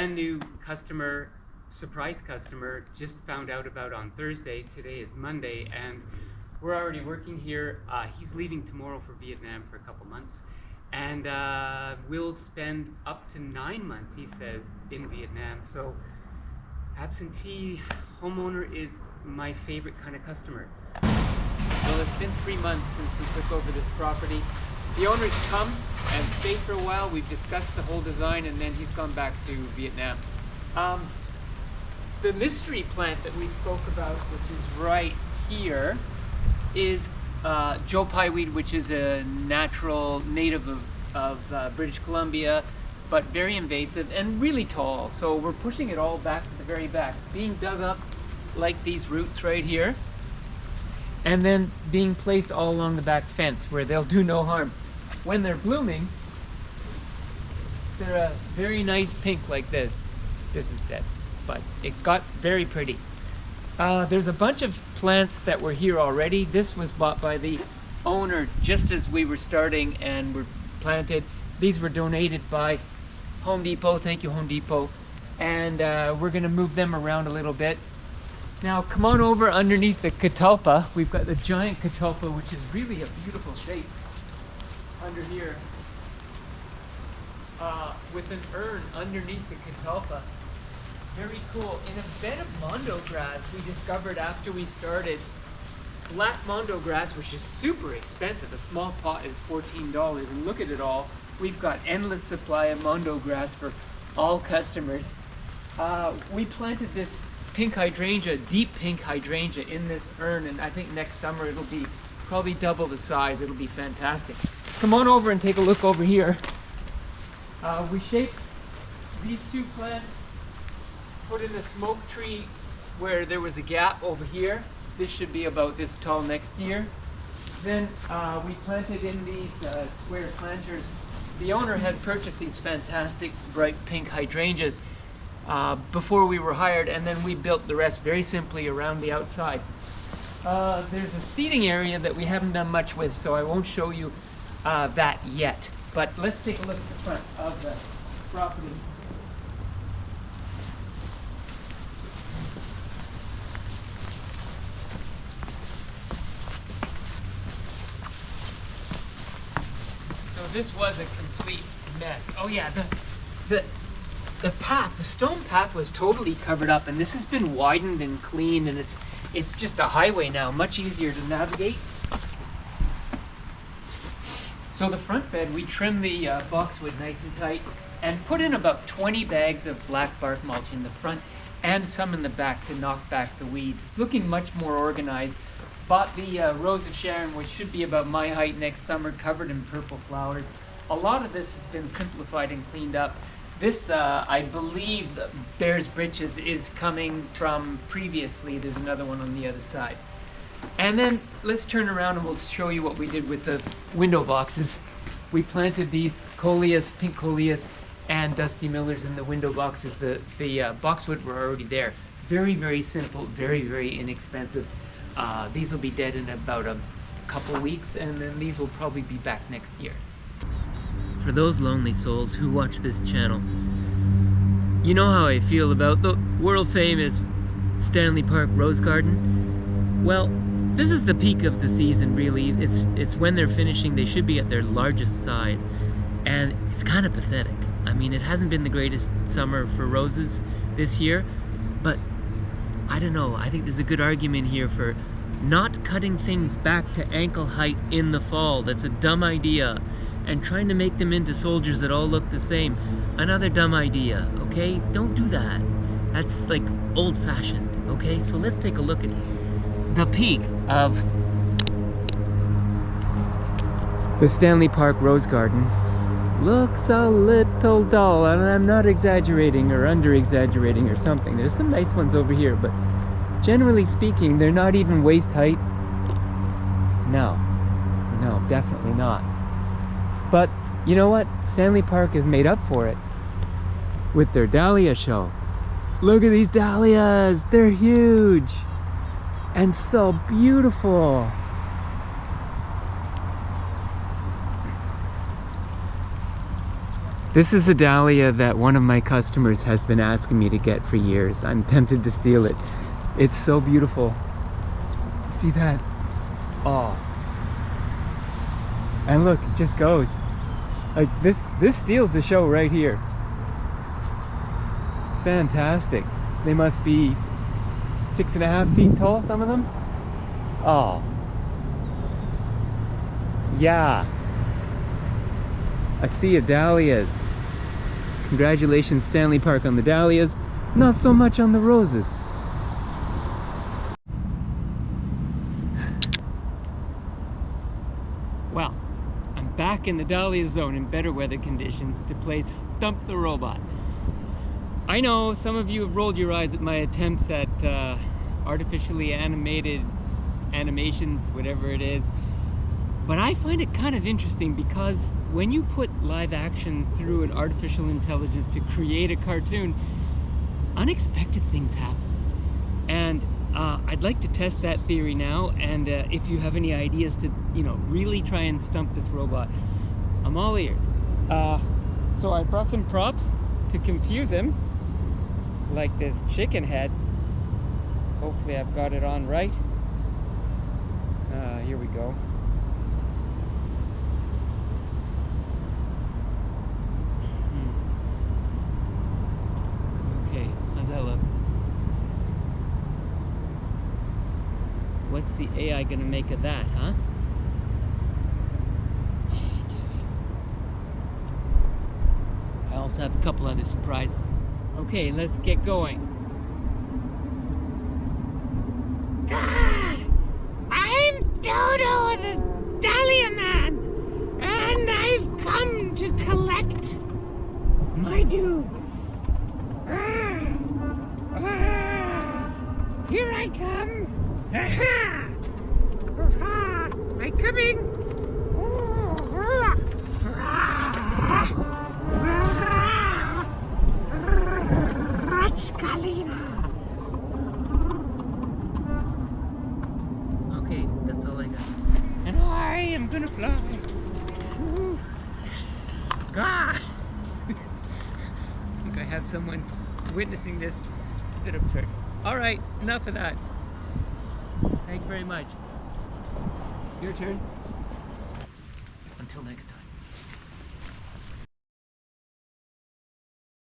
brand new customer, surprise customer, just found out about on Thursday. Today is Monday, and we're already working here. He's leaving tomorrow for Vietnam for a couple months, and we'll spend up to 9 months, he says, in Vietnam. So absentee homeowner is my favorite kind of customer. Well, it's been 3 months since we took over this property. The owner's come and stayed for a while. We've discussed the whole design, and then he's gone back to Vietnam. The mystery plant that we spoke about, which is right here, is Joe Pye weed, which is a natural native of British Columbia, but very invasive and really tall. So we're pushing it all back to the very back, being dug up like these roots right here, and then being placed all along the back fence where they'll do no harm. When they're blooming, they're a very nice pink like this. This is dead, but it got very pretty. There's a bunch of plants that were here already. This was bought by the owner just as we were starting and were planted. These were donated by Home Depot. Thank you, Home Depot. And we're gonna move them around a little bit. Now come on over underneath the catalpa. We've got the giant catalpa, which is really a beautiful shape under here, with an urn underneath the catalpa. Very cool. In a bed of mondo grass we discovered after we started, black mondo grass, which is super expensive. A small pot is $14, and look at it all. We've got endless supply of mondo grass for all customers. We planted this pink hydrangea, deep pink hydrangea, in this urn, and I think next summer it'll be probably double the size. It'll be fantastic. Come on over and take a look over here. We shaped these two plants, put in the smoke tree where there was a gap over here. This should be about this tall next year. Then we planted in these square planters. The owner had purchased these fantastic bright pink hydrangeas before we were hired, and then we built the rest very simply around the outside. There's a seating area that we haven't done much with, so I won't show you that yet. But let's take a look at the front of the property. So this was a complete mess. Oh yeah, the path, the stone path was totally covered up, and this has been widened and cleaned, and it's just a highway now, much easier to navigate. So the front bed, we trimmed the boxwood nice and tight and put in about 20 bags of black bark mulch in the front and some in the back to knock back the weeds. It's looking much more organized. Bought the Rose of Sharon, which should be about my height next summer, covered in purple flowers. A lot of this has been simplified and cleaned up. This, I believe, Bear's Britches is coming from previously. There's another one on the other side. And then let's turn around and we'll show you what we did with the window boxes. We planted these coleus, pink coleus, and dusty millers in the window boxes. The boxwood were already there. Very, very simple, very, very inexpensive. These will be dead in about a couple weeks, and then these will probably be back next year. For those lonely souls who watch this channel, you know how I feel about the world famous Stanley Park Rose Garden. Well, this is the peak of the season, really. It's when they're finishing. They should be at their largest size, and it's kind of pathetic. I mean, it hasn't been the greatest summer for roses this year, but I don't know. I think there's a good argument here for not cutting things back to ankle height in the fall. That's a dumb idea. And trying to make them into soldiers that all look the same. Another dumb idea, okay? Don't do that. That's like old-fashioned, okay? So let's take a look at the peak of the Stanley Park Rose Garden. Looks a little dull, and I'm not exaggerating or under-exaggerating or something. There's some nice ones over here, but generally speaking, they're not even waist height. No, definitely not. But you know what? Stanley Park has made up for it with their dahlia show. Look at these dahlias! They're huge and so beautiful. This is a dahlia that one of my customers has been asking me to get for years. I'm tempted to steal it. It's so beautiful. See that? Oh. And look, it just goes. Like this steals the show right here. Fantastic. They must be 6.5 feet tall, some of them. Oh. Yeah. A sea of dahlias. Congratulations, Stanley Park, on the dahlias. Not so much on the roses. Well, I'm back in the dahlia zone in better weather conditions to play Stump the Robot. I know some of you have rolled your eyes at my attempts at artificially animated animations, whatever it is. But I find it kind of interesting because when you put live action through an artificial intelligence to create a cartoon, unexpected things happen. And I'd like to test that theory now, and if you have any ideas to, really try and stump this robot, I'm all ears. So I brought some props to confuse him, like this chicken head. Hopefully I've got it on right. Here we go. Okay, how's that look? What's the AI gonna make of that, huh? I also have a couple other surprises. Okay, let's get going. I'm Dodo the Dahlia Man, and I've come to collect my dues. Here I come. I'm coming. Okay, that's all I got. And I am gonna fly. I think I have someone witnessing this. It's a bit absurd. All right, enough of that. Thank you very much. Your turn. Until next time.